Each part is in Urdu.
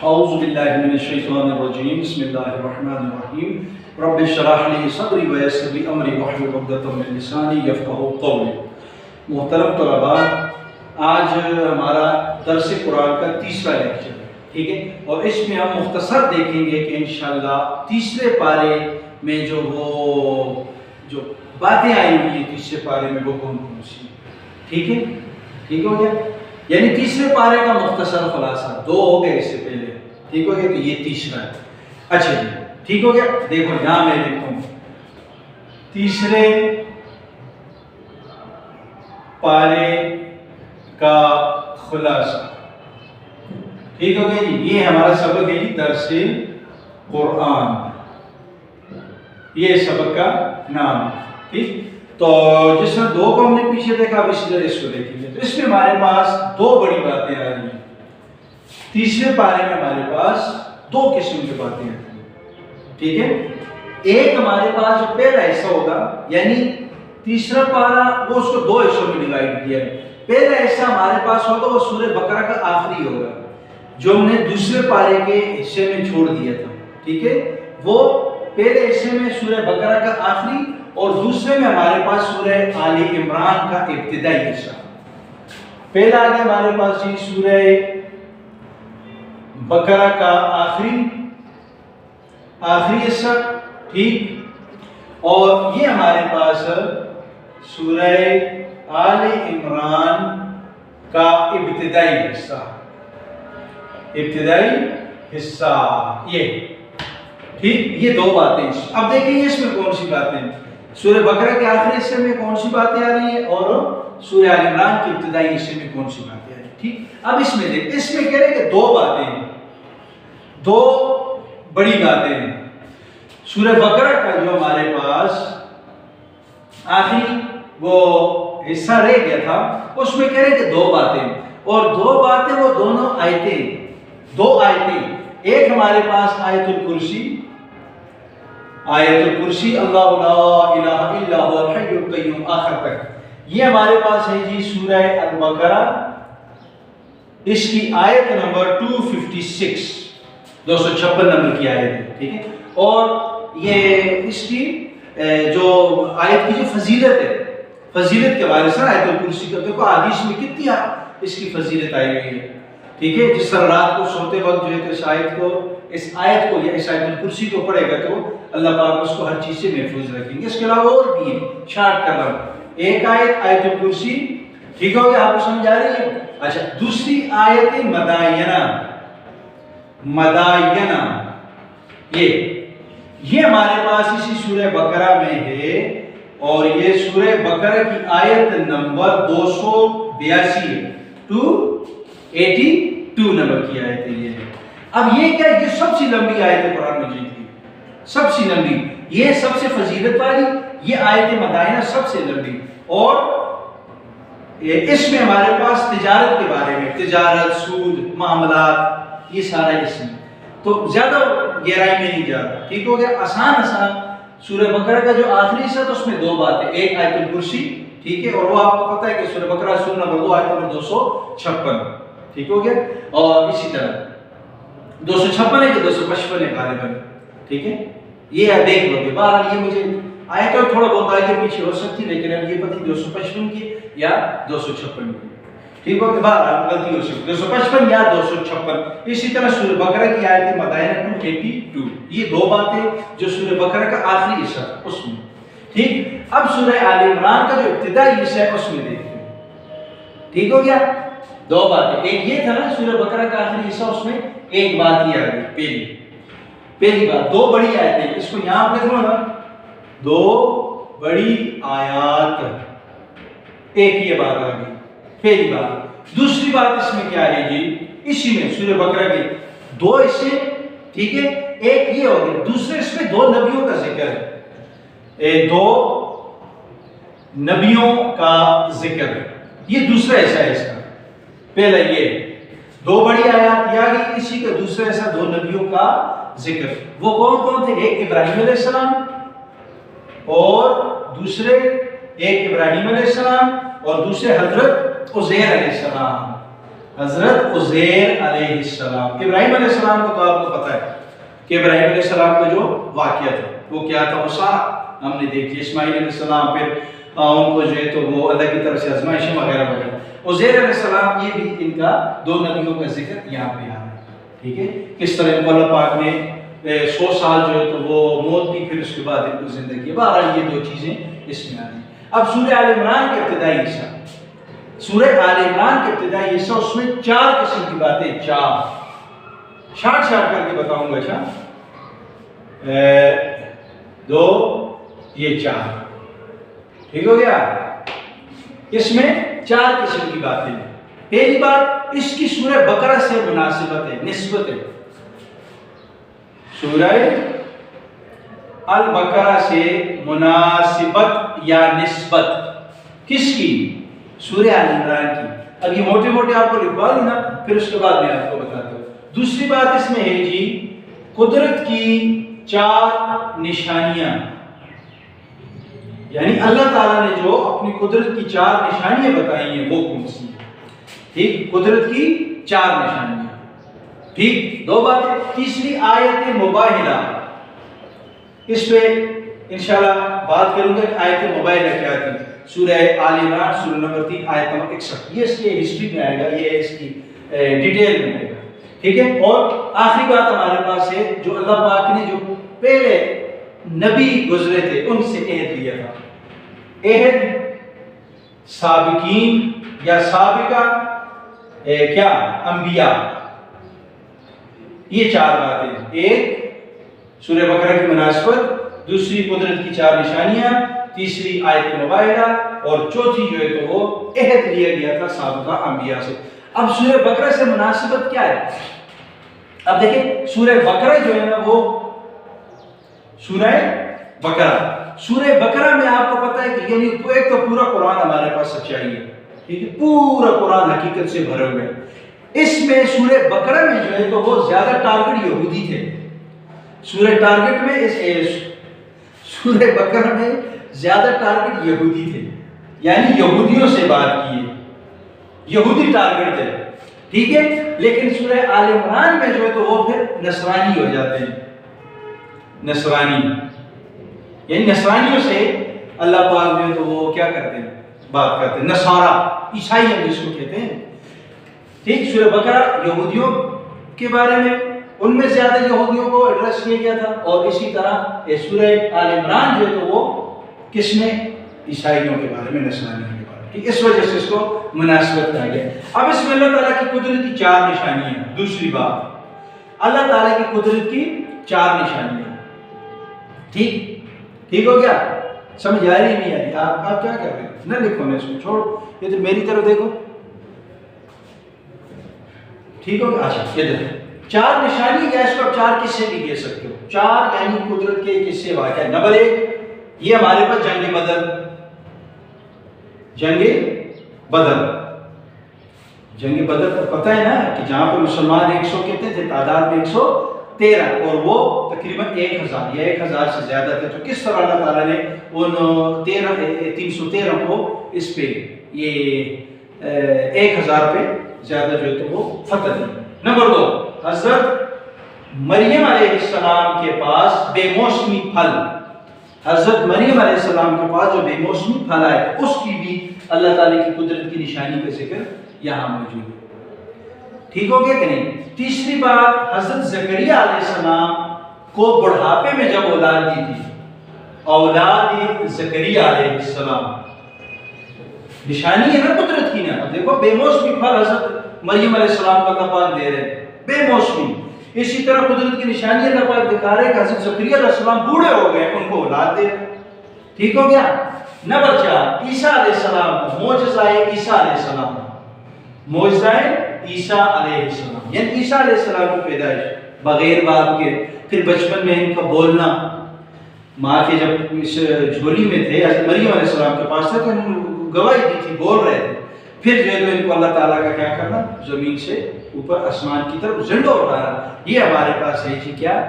اعوذ باللہ من الشیطان الرجیم بسم اللہ الرحمن الرحیم رب اشرح لی صدری ویسر لی امری واحلل عقدۃ من لسانی یفقہوا قولی۔ محترم طلباء، آج ہمارا درس قرآن کا تیسرا لیکچر ہے، ٹھیک ہے، اور اس میں ہم مختصر دیکھیں گے کہ انشاءاللہ تیسرے پارے میں جو باتیں آئی ہوئی ہیں تیسرے پارے میں وہ کون کون سی، ٹھیک ہے، ٹھیک ہو گیا؟ یعنی تیسرے پارے کا مختصر خلاصہ، دو ہو گئے اس سے پہلے، ٹھیک ہو گیا؟ تو یہ تیسرا ہے۔ اچھا جی، ٹھیک ہو گیا؟ دیکھو یہاں میں لکھتا ہوں تیسرے پارے کا خلاصہ، ٹھیک ہو گیا جی؟ یہ ہمارا سبق ہے جی درس قرآن، یہ سبق کا نام ہے، ٹھیک؟ تو جس طرح دو کو ہم نے پیچھے دیکھا، اب اسی طرح اس کو دیکھیں گے۔ تو اس میں ہمارے پاس دو بڑی باتیں آ رہی ہیں۔ تیسرے پارے میں ہمارے پاس دو قسم کی باتیں آتی ہیں، ٹھیک ہے؟ ایک ہمارے پاس جو پہلا حصہ ہوگا، یعنی تیسرا پارا وہ اس کو دو حصوں میں ڈیوائڈ کیا ہے۔ پہلا حصہ ہمارے پاس ہوگا وہ سورہ بقرہ کا آخری ہوگا، جو ہم نے دوسرے پارے کے حصے میں چھوڑ دیا تھا، ٹھیک ہے؟ وہ پہلے حصے میں سورہ بقرہ کا آخری اور دوسرے میں ہمارے پاس سورہ آل عمران کا ابتدائی حصہ۔ پہلا آ گیا ہمارے پاس جی سورہ بقرہ کا آخری حصہ، ٹھیک، اور یہ ہمارے پاس سورہ آل عمران کا ابتدائی حصہ، یہ ٹھیک، یہ دو باتیں۔ اب دیکھیں اس میں کون سی باتیں، سورہ بقرہ کے آخری حصے میں کون سی باتیں آ رہی ہیں اور سورہ آل عمران کے ابتدائی حصے میں کون سی باتیں آ رہی ہیں، ٹھیک؟ اب اس میں دیکھ، اس میں کہہ رہے کہ دو باتیں ہیں، دو بڑی باتیں ہیں۔ سورہ بقرہ کا جو ہمارے پاس آخری وہ حصہ رہ گیا تھا، اس میں کہہ رہے کہ دو باتیں، اور دو باتیں وہ دونوں آیتیں، دو آیتیں، ایک ہمارے پاس آیت الکرسی اللہ لا الہ الا هو الحی القیوم آخر تک، یہ ہمارے پاس ہے جی سورہ البقرہ، اس کی آیت نمبر 256، 256 نمبر کی آیت ہے، ٹھیک ہے؟ اور یہ اس کی جو آیت کی جو فضیلت ہے، فضیلت کے بارے سے آیت الکرسی کا دیکھو حدیث میں کتنی اس کی فضیلت آئی ہوئی ہے، ٹھیک ہے؟ جس طرح رات کو سوتے وقت جو ہے تو اس آیت کو یا اس آیت الکرسی کو پڑھے گا تو اللہ پاک اس کو ہر چیز سے محفوظ رکھیں گے۔ اس کے علاوہ اور بھی ہے، شارٹ کر رہا ہوں، ایک آیت الکرسی، ٹھیک ہو گیا؟ آپ کو سمجھ آ رہی ہے؟ اچھا، دوسری آیت مدائنہ، یہ ہمارے پاس اسی سورہ بقرہ میں ہے، اور یہ سورہ بقرہ کی آیت نمبر 282 ہے، 282 نمبر کی آیت ہے یہ۔ اب یہ کیا ہے؟ یہ سب سے لمبی آیت ہے قرآن مجید کی، سب سے لمبی، یہ سب سے فضیلت والی، یہ آیت مدائنہ سب سے لمبی، اور اس میں ہمارے پاس تجارت کے بارے میں، تجارت، سود، معاملات، یہ سارا اس میں، تو زیادہ گہرائی میں نہیں جا رہا، ٹھیک ہو گیا؟ آسان سورہ بقرہ کا جو آخری حصہ تو اس میں دو باتیں، ایک آیت الکرسی، ٹھیک ہے، اور وہ آپ کو پتہ ہے کہ سورہ بقرہ سورہ نمبر 2 آیت نمبر 256، ٹھیک ہو گیا؟ اور اسی طرح 256 ہے کہ 255 ہے غالباً، ٹھیک ہے؟ یہ دیکھ لو گے، بہرحال یہ مجھے آیت تو تھوڑا بہت آگے پیچھے ہو سکتی، لیکن اب یہ پتہ 255 کی یا 256 کی، ٹھیک ہو گیا؟ بہرحال غلطی ہو سکتی، 255 یا 256۔ اسی طرح سورہ بقرہ کی آیت مدائنہ 282، یہ دو باتیں جو سورہ بقرہ کا آخری حصہ اس میں، ٹھیک؟ اب سورہ آل عمران کا جو ابتدائی حصہ ہے اس میں دیکھتے ہیں، ٹھیک ہو گیا؟ دو باتیں، ایک یہ تھا نا سورہ بقرہ کا آخری حصہ، اس میں ایک بات یہ آ گئی، پہلی بات، دو بڑی آیتیں، اس کو یہاں پہ لکھو نا، دو بڑی آیات، ایک یہ بات آ گئی، پہلی بات۔ دوسری بات اس میں کیا ہے جی؟ اسی میں سورہ بقرہ کے دو حصے، ٹھیک ہے؟ ایک یہ ہو گیا، دوسرے اس میں دو نبیوں کا ذکر ہے، دو نبیوں کا ذکر ہے، یہ دوسرا حصہ ہے اس کا۔ پہلا یہ دو بڑی آیات یہ آ گئی، اسی کا دوسرا حصہ دو نبیوں کا ذکر، وہ کون کون تھے؟ ایک ابراہیم علیہ السلام، اور دوسرے ایک ابراہیم علیہ السلام، اور دوسرے حضرت عزیر علیہ السلام، حضرت عزیر علیہ السلام. ابراہیم علیہ السلام کو تو آپ کو پتہ ہے کہ ابراہیم علیہ السلام کا جو واقعہ تھا وہ کیا تھا، وہ سارا ہم نے دیکھ لیا. اسماعیل علیہ السلام پھر ان کو جو ہے تو وہ اللہ کی طرف سے آزمائشیں وغیرہ وغیرہ. عزیر علیہ السلام یہ بھی ان کا دو نبیوں کا ذکر یہاں پہ آ رہا ہے. ٹھیک ہے، کس طرح اللہ پاک نے 100 سال جو ہے تو وہ موت دی، پھر اس کے بعد ان کو زندگی. بہرحال یہ دو چیزیں اس میں آ رہی ہیں. اب سورہ آل عمران کے ابتدائی حصہ، سورہ آل عمران کے ابتدائی حصہ، اس میں 4 قسم کی باتیں، 4 شارٹ کر کے بتاؤں گا. اچھا 2 یہ 4 ٹھیک ہو گیا. اس میں 4 قسم کی باتیں ہیں. پہلی بات اس کی سورہ بقرہ سے مناسبت ہے، نسبت ہے. سورہ البقرہ سے مناسبت یا نسبت کس کی؟ سورہ آل عمران کی. اب یہ موٹے موٹے آپ کو لکھوا لوں نا، پھر اس کے بعد میں آپ کو بتاتا ہوں. دوسری بات اس میں ہے جی قدرت کی 4 نشانیاں، یعنی اللہ تعالیٰ نے جو اپنی قدرت کی 4 نشانیاں بتائی ہیں وہ کون سی ہیں. ٹھیک، قدرت کی 4 نشانیاں. ٹھیک، 2 باتیں. تیسری آیت مباہلہ، اس پہ انشاءاللہ بات کروں گا کہ آیت مباہلہ کیا تھی. سورہ آل عمران سورہ نمبر 3 آیت نمبر 61، یہ اس کی ہسٹری میں آئے گا، یہ اس کی ڈیٹیل میں آئے گا. ٹھیک ہے. اور آخری بات ہمارے پاس ہے جو اللہ پاک نے جو پہلے نبی گزرے تھے ان سے عہد لیا تھا. عہد سابقین یا سابقہ کیا انبیاء. یہ 4 باتیں، ایک سورہ بقرہ کی مناسبت، دوسری قدرت کی 4 نشانیاں، تیسری آیت مباہلہ، اور چوتھی جو ہے تو وہ عہد لیا گیا تھا سابقہ انبیاء سے. اب سورہ بقرہ سے مناسبت کیا ہے؟ اب دیکھیں سورہ بقرہ جو ہے نا وہ سورہ بقرہ میں آپ کو پتہ ہے کہ یعنی ایک تو پورا قرآن ہمارے پاس سچائی ہے. ٹھیک ہے، پورا قرآن حقیقت سے بھرے ہوئے. اس میں سورہ بقرہ میں جو ہے تو وہ زیادہ ٹارگٹ یہودی تھے. سورہ بقرہ میں زیادہ ٹارگٹ یہودی تھے، یعنی یہودیوں سے بات کی ہے، یہودی ٹارگٹ تھے. ٹھیک ہے. لیکن سورہ آل عمران میں جو ہے تو وہ پھر نصرانی ہو جاتے ہیں. نصرانی یعنی نصرانیوں سے اللہ پاک جو ہے تو وہ کیا کرتے ہیں، بات کرتے ہیں. نصارہ، عیسائی ہم جس کو کہتے ہیں. ٹھیک. سورہ بقرہ یہودیوں کے بارے میں، ان میں زیادہ یہودیوں کو ایڈریس کیا گیا تھا، اور اسی طرح سورہ آل عمران جو ہے تو وہ کس میں، عیسائیوں کے بارے میں، نصرانیوں کے بارے میں. اس وجہ سے اس کو مناسبت کہا گیا. اب اس میں اللہ تعالیٰ کی قدرت کی 4 نشانیاں ہیں. دوسری بات، اللہ تعالیٰ کی قدرت کی 4 نشانیاں. ٹھیک ہو گیا؟ سمجھ آ رہی نہیں آ رہی؟ آپ کیا کر رہے ہیں؟ نہ لکھو نا اس کو، چھوڑ، یہ تو میری طرف دیکھو. ٹھیک ہو گیا؟ اچھا یہ دیکھو 4 نشانی، یا اس کو 4 قصے بھی کہہ سکتے ہو. 4 یعنی قدرت کے قصے واقع. نمبر 1 یہ ہمارے پاس جنگ بدر. جنگ بدر تو پتہ ہے نا کہ جہاں پہ مسلمان 100 کہتے تھے، تعداد میں 113، اور وہ تقریباً 1000 یا 1000 سے زیادہ تھے. تو کس طرح اللہ تعالیٰ نے ان 313 کو اس پہ یہ 1000 پہ زیادہ جو ہے تو وہ فتح دی. نمبر 2 حضرت مریم علیہ السلام کے پاس بے موسمی پھل. حضرت مریم علیہ السلام کے پاس جو بے موسمی پھل آئے اس کی بھی اللہ تعالیٰ کی قدرت کی نشانی کا ذکر یہاں موجود ہے. ٹھیک ہو گیا کہ نہیں؟ تیسری بات، حضرت زکریا علیہ السلام کو بڑھاپے میں جب اولاد دی تھی، اولاد زکریا علیہ السلام، نشانی ہے نا قدرت کی نا. اب دیکھو بے موسمی پھل حضرت مریم علیہ السلام کو اللہ پاک دے رہے ہیں، بے موسمی. اسی طرح قدرت کی نشانی اللہ پاک دکھا رہے ہیں کہ حضرت زکریا علیہ السلام بوڑھے ہو گئے، ان کو اولاد دے رہے. ٹھیک ہو گیا؟ نمبر 4 عیسیٰ علیہ السلام کا معجزہ عیسیٰ علیہ السلام، معجزہ عیسیٰ علیہ السلام، یعنی عیسیٰ علیہ السلام کی پیدائش بغیر باپ کے، پھر بچپن میں ان کا بولنا. ماں کے جب اس جھولی میں تھے، حضرت مریم علیہ السلام کے پاس تھے تو انہوں نے گواہی دی تھی، بول رہے تھے. پھر جو ہے تو ان کو اللہ تعالیٰ کا کیا کرنا، زمین سے اوپر آسمان کی طرف جھنڈا اٹھانا. یہ ہمارے پاس ہے جی کیا،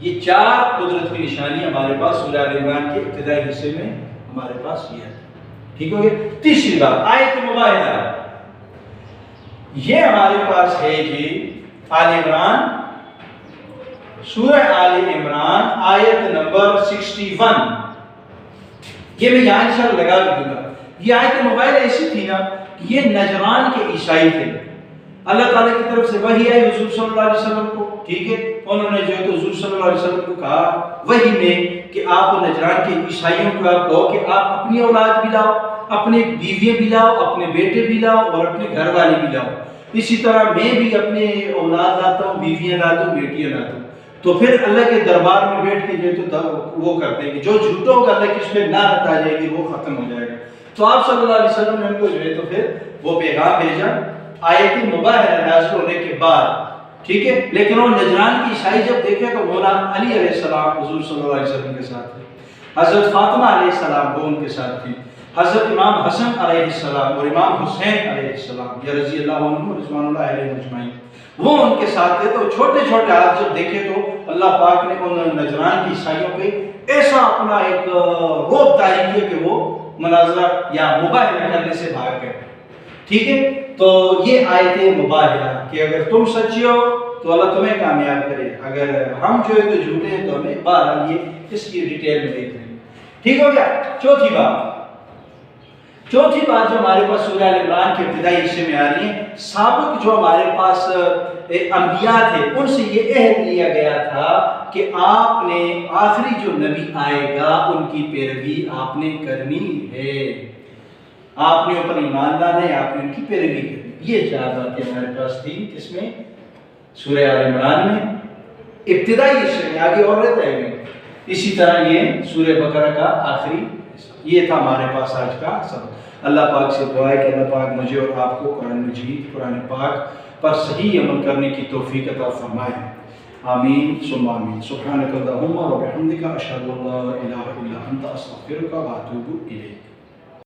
یہ 4 قدرت کی نشانی ہمارے پاس سورہ آل عمران کے ابتدائی حصے میں ہمارے پاس یہ ہے. ٹھیک ہو گیا؟ تیسری بات آیت مباہلہ. یہ ہمارے پاس ہے جی آل عمران، سورہ آل عمران آیت نمبر 61. یہ میں یہاں انشاءاللہ لگا بھی دوں گا. یہ آیت موبائل ایسی تھی نا کہ یہ نجران کے عیسائی تھے، اللہ تعالیٰ کی طرف سے وحی آئی حضور صلی اللہ علیہ وسلم کو، ٹھیک ہے. انہوں نے جو ہے تو حضور صلی اللہ علیہ وسلم کو کہا وحی میں کہ آپ نجران کے عیسائیوں کو آپ کہو کہ آپ اپنی اولاد بھی لاؤ، اپنے بیویاں بھی لاؤ، اپنے بیٹے بھی لاؤ اور اپنے گھر والے بھی لاؤ. اسی طرح میں بھی اپنے اولاد لاتا ہوں، بیویاں لاتا ہوں، بیٹیاں لاتا ہوں. تو پھر اللہ کے دربار میں بیٹھ کے جو ہے تو وہ کرتے ہیں کہ جو جھوٹا ہوگا اللہ کی اس میں لعنت آ جائے گی، وہ ختم ہو جائے گا. تو آپ صلی اللہ علیہ وسلم نے ان کو جو ہے تو پھر وہ پیغام بھیجا آیت مباہرہ نازل ہونے کے بعد، ٹھیک ہے. لیکن وہ نجران کی عیسائی جب دیکھے تو مولانا علی علیہ السلام حضور صلی اللہ علیہ وسلم کے ساتھ تھے، حضرت فاطمہ علیہ السلام وہ ان کے ساتھ تھی، حضرت امام حسن علیہ السلام اور امام حسین علیہ السلام یا رضی اللہ عنہ رضوان اللہ علیہ مجمعین وہ ان کے ساتھ تھے. تو چھوٹے چھوٹے ہاتھ جب دیکھے تو اللہ پاک نے ان نجران کی عیسائیوں پہ ایسا اپنا ایک روب طاری کیا کہ وہ مناظرہ یا مباہرہ کرنے سے بھاگ گئے، ٹھیک ہے. تو یہ آیت مباہرہ کہ اگر تم سچے ہو تو اللہ تمہیں کامیاب کرے، اگر ہم جو ہے تو جھوٹے ہیں تو ہمیں بہرحال یہ اس کی ڈیٹیل میں دیکھ رہے ہیں. ٹھیک ہو گیا. چوتھی بات جو ہمارے پاس سورہ آل عمران کے ابتدائی حصے میں آ رہی ہے، سابق جو ہمارے پاس انبیاء تھے ان سے یہ عہد لیا گیا تھا کہ آپ نے آخری جو نبی آئے گا ان کی پیروی آپ نے کرنی ہے، آپ نے اوپر ایمان لانا ہے، آپ نے ان کی پیروی کرنی. یہ چار باتیں ہمارے پاس تھی کس میں؟ سورہ آل عمران میں ابتدائی حصے میں، آگے اور رہتا ہے. اسی طرح یہ سورہ بقرہ کا آخری حصہ. یہ تھا ہمارے پاس آج کا سبق. اللہ پاک سے دعا ہے کہ اللہ پاک مجھے اور آپ کو قرآن مجید قرآن پاک پر صحیح عمل کرنے کی توفیق عطا فرمائے. آمین ثم آمین. سبحانک اللہم و بحمدک اشہد ان لا الہ الا انت استغفرک و اتوب الیک.